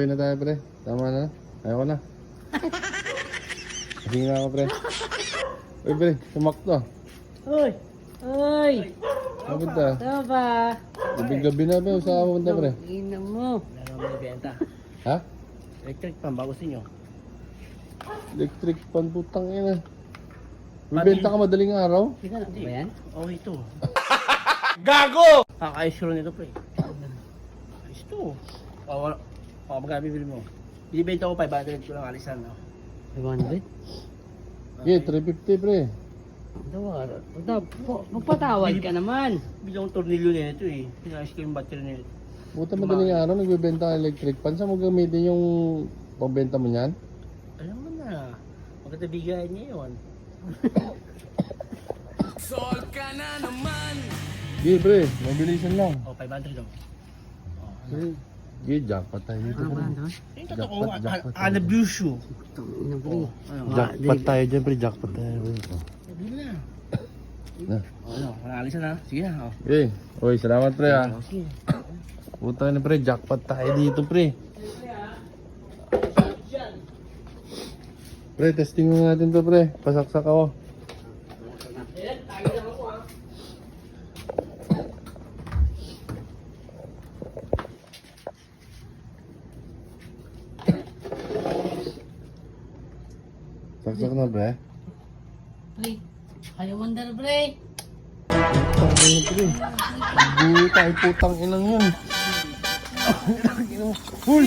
Okay na tayo, pre. Tama na. Ayoko na. Sige nga ako, pre. Uy, pre. Sumakto. Uy! Uy! Kapunta. Tama ba? Gabi-gabi na, pre. Saan ka pupunta, pre? Ina mo. Wala naman ibenta. Ha? Electric pan, bago sa inyo. Electric pan, putang ina. Bibenta ka madaling araw? Hindi ka na ba yan? Oh, ito. Gago! Kakayos ko rin ito, pre. Ayos ito. Wala. Magkano bibili mo? Binibenta ko 500 ko lang alisan, no? 500? Okay, 350, pre. Magpatawad ka naman. Bilang tornilyo na ito eh. Pinayos ko yung battery na ito. Buta madaling araw, nagbibenta ka electric pan. Saan mo gamitin yung pambenta mo niyan? Alam mo na. Maganda bigayan niya yun. Sol ka na naman. Okay, pre. Mabilisan lang. Oh, 500 daw. Okay, jackpot tayo dito, pre. Yung totoo, Jackpot. unabuse you. Jackpot tayo dyan, pre. Jackpot tayo. Sabi na. Na. Ano, manalisan na. Sige na. Oh. Okay. Uy, salamat, pre, ha. Sige. Puta na, pre. Jackpot tayo dito, pre. Pre, testing mo natin to, pre. Pasaksak ako. Saksak na, pre. Pre, ayaw mandar, pre. Putang ina, pre. Buhay tayo, putang inang yun. Uy!